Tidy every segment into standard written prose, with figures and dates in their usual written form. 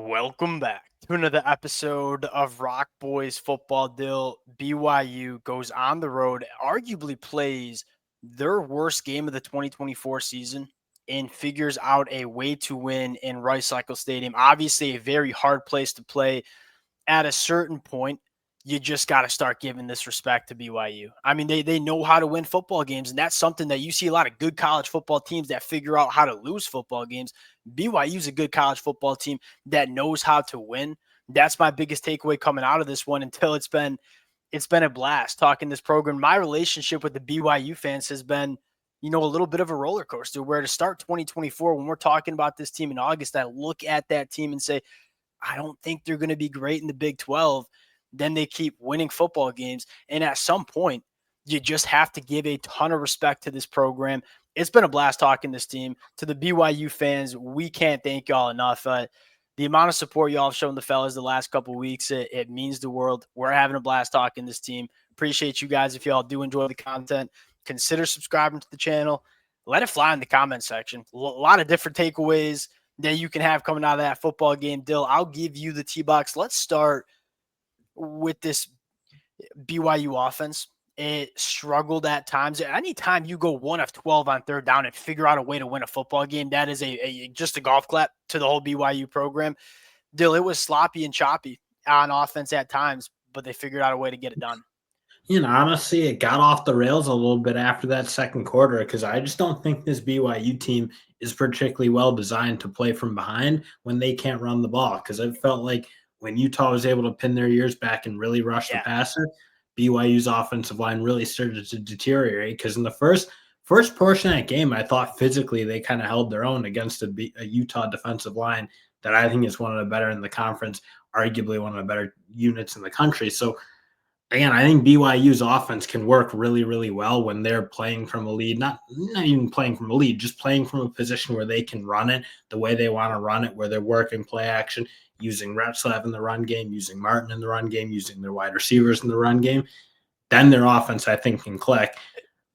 Welcome back to another episode of Rock Boys Football. Dill. BYU goes on the road, arguably plays their worst game of the 2024 season, and figures out a way to win in Retzlaff Stadium. Obviously, a very hard place to play. At a certain point, you just got to start giving this respect to BYU. I mean, they know how to win football games, and that's something that you see a lot of good college football teams that figure out how to lose football games. BYU's a good college football team that knows how to win. That's my biggest takeaway coming out of this one. Until it's been a blast talking this program. My relationship with the BYU fans has been, a little bit of a roller coaster. Where to start 2024, when we're talking about this team in August, I look at that team and say, I don't think they're going to be great in the Big 12. Then they keep winning football games. And at some point, you just have to give a ton of respect to this program. It's been a blast talking this team. To the BYU fans, we can't thank y'all enough. The amount of support y'all have shown the fellas the last couple of weeks, it means the world. We're having a blast talking this team. Appreciate you guys. If y'all do enjoy the content, consider subscribing to the channel. Let it fly in the comment section. A lot of different takeaways that you can have coming out of that football game. Dill, I'll give you the T-box. Let's start with this BYU offense. It struggled at times. Anytime you go 1 of 12 on third down and figure out a way to win a football game, that is just a golf clap to the whole BYU program. Dill, it was sloppy and choppy on offense at times, but they figured out a way to get it done. Honestly, it got off the rails a little bit after that second quarter because I just don't think this BYU team is particularly well designed to play from behind when they can't run the ball. Because it felt like when Utah was able to pin their ears back and really rush the passer, BYU's offensive line really started to deteriorate. Because in the first portion of that game, I thought physically they kind of held their own against a Utah defensive line that I think is one of the better in the conference, arguably one of the better units in the country. So again, I think BYU's offense can work really, really well when they're playing from a lead, not even playing from a lead, just playing from a position where they can run it the way they want to run it, where they're working play action, using Retzlaff in the run game, using Martin in the run game, using their wide receivers in the run game. Then their offense, I think, can click.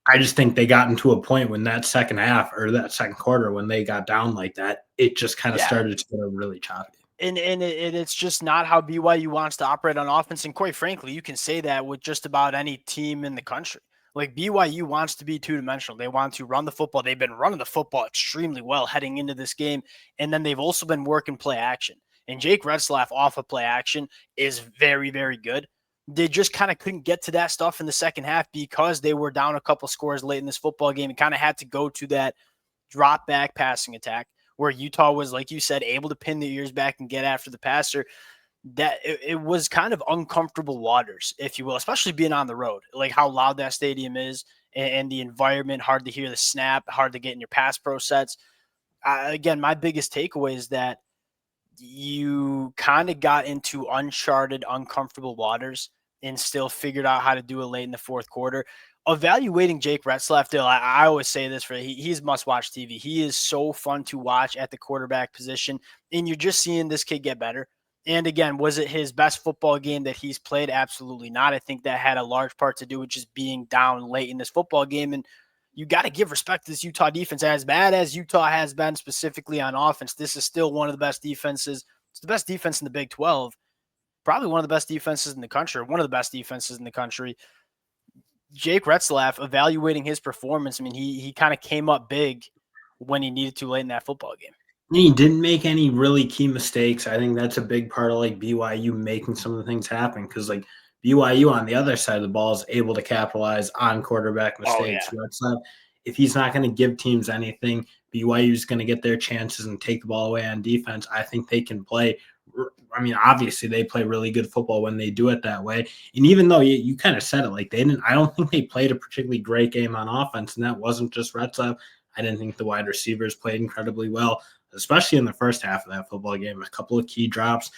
I just think they got into a point when that second half or that second quarter, when they got down like that, it just kind of started to get really choppy. And it's just not how BYU wants to operate on offense. And quite frankly, you can say that with just about any team in the country. Like BYU wants to be two-dimensional. They want to run the football. They've been running the football extremely well heading into this game. And then they've also been working play action. And Jake Retzlaff off of play action is very, very good. They just kind of couldn't get to that stuff in the second half because they were down a couple scores late in this football game and kind of had to go to that drop back passing attack, where Utah was, like you said, able to pin their ears back and get after the passer. That it was kind of uncomfortable waters, if you will, especially being on the road, like how loud that stadium is and the environment, hard to hear the snap, hard to get in your pass pro sets. Again, my biggest takeaway is that you kind of got into uncharted, uncomfortable waters and still figured out how to do it late in the fourth quarter. Evaluating Jake Retzlaff, Dill, I always say this for he's must-watch TV. He is so fun to watch at the quarterback position, and you're just seeing this kid get better. And again, was it his best football game that he's played? Absolutely not. I think that had a large part to do with just being down late in this football game. And you got to give respect to this Utah defense. As bad as Utah has been specifically on offense, this is still one of the best defenses. It's the best defense in the Big 12, probably one of the best defenses in the country, or one of the best defenses in the country. Jake Retzlaff, evaluating his performance, I mean, he kind of came up big when he needed to late in that football game. He didn't make any really key mistakes. I think that's a big part of like BYU making some of the things happen because like BYU on the other side of the ball is able to capitalize on quarterback mistakes. Retzlaff, if he's not going to give teams anything, BYU is going to get their chances and take the ball away on defense. I think they can play. I mean, obviously they play really good football when they do it that way. And even though you kind of said it, like I don't think they played a particularly great game on offense. And that wasn't just Retzlaff. I didn't think the wide receivers played incredibly well, especially in the first half of that football game. A couple of key drops.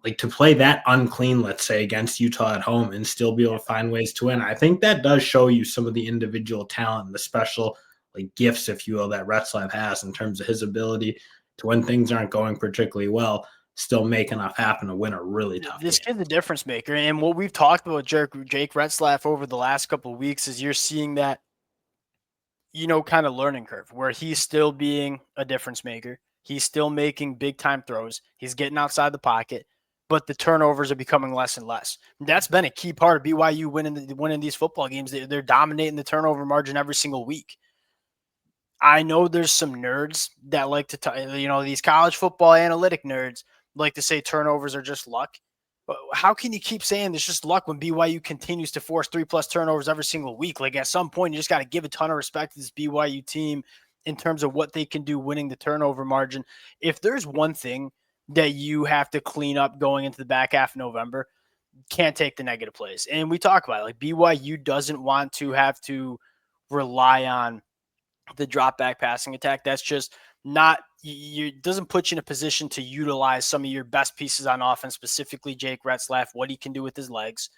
Like to play that unclean, let's say, against Utah at home and still be able to find ways to win. I think that does show you some of the individual talent and the special like gifts, if you will, that Retzlaff has in terms of his ability to, when things aren't going particularly well, still make enough happen to win a really tough This game. kid's the difference maker. And what we've talked about Jake Retzlaff over the last couple of weeks is you're seeing that, kind of learning curve where he's still being a difference maker. He's still making big-time throws. He's getting outside the pocket, but the turnovers are becoming less and less. That's been a key part of BYU winning these football games. They're dominating the turnover margin every single week. I know there's some nerds that like to, these college football analytic nerds like to say turnovers are just luck. But how can you keep saying it's just luck when BYU continues to force 3+ turnovers every single week? Like, at some point, you just got to give a ton of respect to this BYU team in terms of what they can do winning the turnover margin. If there's one thing that you have to clean up going into the back half of November, can't take the negative plays. And we talk about it. Like, BYU doesn't want to have to rely on the drop back passing attack. That's just not you doesn't put you in a position to utilize some of your best pieces on offense, specifically Jake Retzlaff, what he can do with his legs.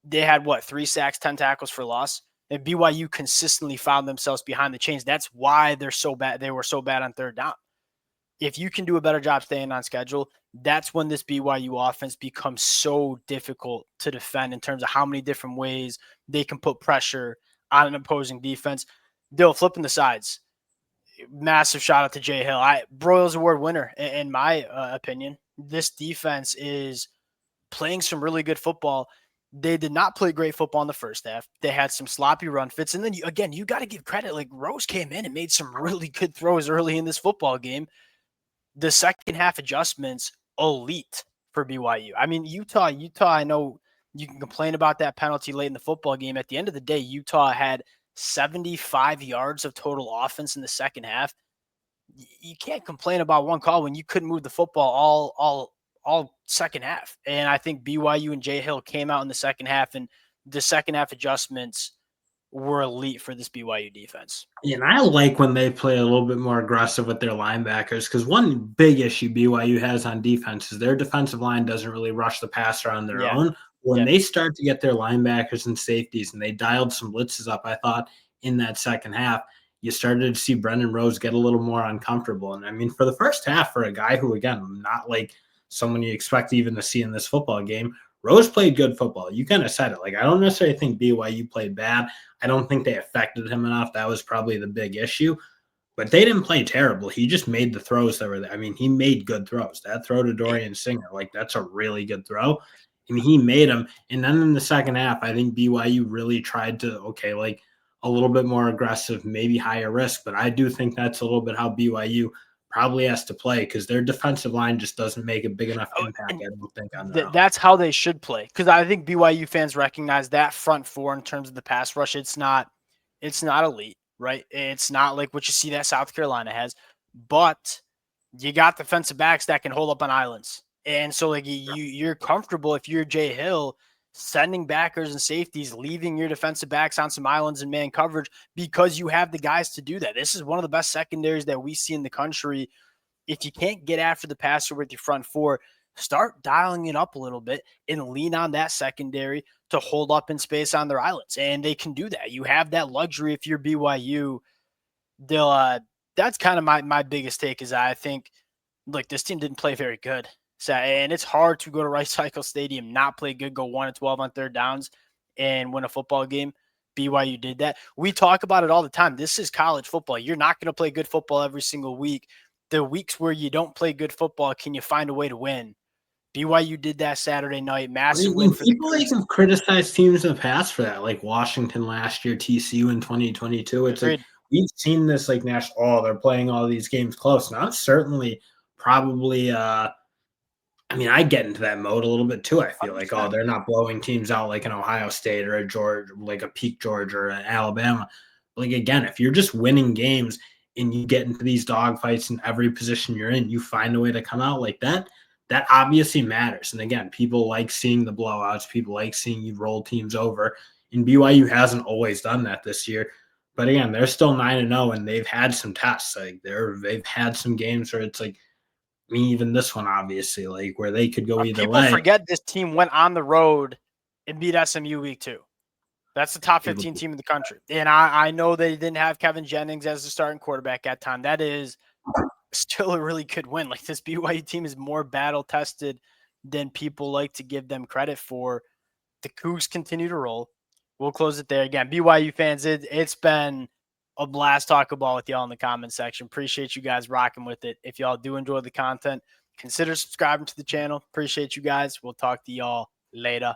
They had 3 sacks, 10 tackles for loss. And BYU consistently found themselves behind the chains. That's why they're so bad. They were so bad on third down. If you can do a better job staying on schedule, that's when this BYU offense becomes so difficult to defend in terms of how many different ways they can put pressure on an opposing defense. Dill, flipping the sides. Massive shout out to Jay Hill. Broyles Award winner, in my opinion. This defense is playing some really good football. They did not play great football in the first half. They had some sloppy run fits. And then, you got to give credit. Like, Rose came in and made some really good throws early in this football game. The second half adjustments, elite for BYU. I mean, Utah, I know you can complain about that penalty late in the football game. At the end of the day, Utah had 75 yards of total offense in the second half. You can't complain about one call when you couldn't move the football all second half. And I think BYU and Jay Hill came out in the second half, and the second half adjustments were elite for this BYU defense. Yeah, and I like when they play a little bit more aggressive with their linebackers, because one big issue BYU has on defense is their defensive line doesn't really rush the passer on their own. When they start to get their linebackers and safeties, and they dialed some blitzes up, I thought, in that second half, you started to see Brendan Rose get a little more uncomfortable. And I mean, for the first half, for a guy who, again, not like someone you expect even to see in this football game, Rose played good football. You kind of said it. Like, I don't necessarily think BYU played bad. I don't think they affected him enough. That was probably the big issue. But they didn't play terrible. He just made the throws that were there. I mean, he made good throws. That throw to Dorian Singer, like, that's a really good throw. I mean, he made them. And then in the second half, I think BYU really tried to, like, a little bit more aggressive, maybe higher risk. But I do think that's a little bit how BYU probably has to play, because their defensive line just doesn't make a big enough impact, I don't think, on their own. That's how they should play, because I think BYU fans recognize that front four in terms of the pass rush. It's not elite, right? It's not like what you see that South Carolina has, but you got defensive backs that can hold up on islands. And so, like, you're comfortable, if you're Jay Hill, sending backers and safeties, leaving your defensive backs on some islands and man coverage, because you have the guys to do that. This is one of the best secondaries that we see in the country. If you can't get after the passer with your front four, start dialing it up a little bit and lean on that secondary to hold up in space on their islands. And they can do that. You have that luxury if you're BYU. That's kind of my biggest take, is I think, like, this team didn't play very good. So, and it's hard to go to Rice Cycle Stadium, not play good, go 1-12 on third downs, and win a football game. BYU did that. We talk about it all the time. This is college football. You're not going to play good football every single week. The weeks where you don't play good football, can you find a way to win? BYU did that Saturday night. Massive win for the people have criticized teams in the past for that, like Washington last year, TCU in 2022. It's like, we've seen this, like, national, they're playing all these games close. Now, certainly probably I mean, I get into that mode a little bit too. I feel like, they're not blowing teams out like an Ohio State or a Georgia, like a peak Georgia or an Alabama. Like, again, if you're just winning games and you get into these dogfights in every position you're in, you find a way to come out like that. That obviously matters. And again, people like seeing the blowouts. People like seeing you roll teams over. And BYU hasn't always done that this year. But again, they're still 9-0, and they've had some tests. Like, they've had some games where it's like, I mean, even this one, obviously, like, where they could go either way. People forget this team went on the road and beat SMU week 2. That's the top 15 team in the country. And I know they didn't have Kevin Jennings as the starting quarterback at time. That is still a really good win. Like, this BYU team is more battle tested than people like to give them credit for. The Cougs continue to roll. We'll close it there. Again, BYU fans, it's been a blast talking ball with y'all in the comment section. Appreciate you guys rocking with it. If y'all do enjoy the content, consider subscribing to the channel. Appreciate you guys. We'll talk to y'all later.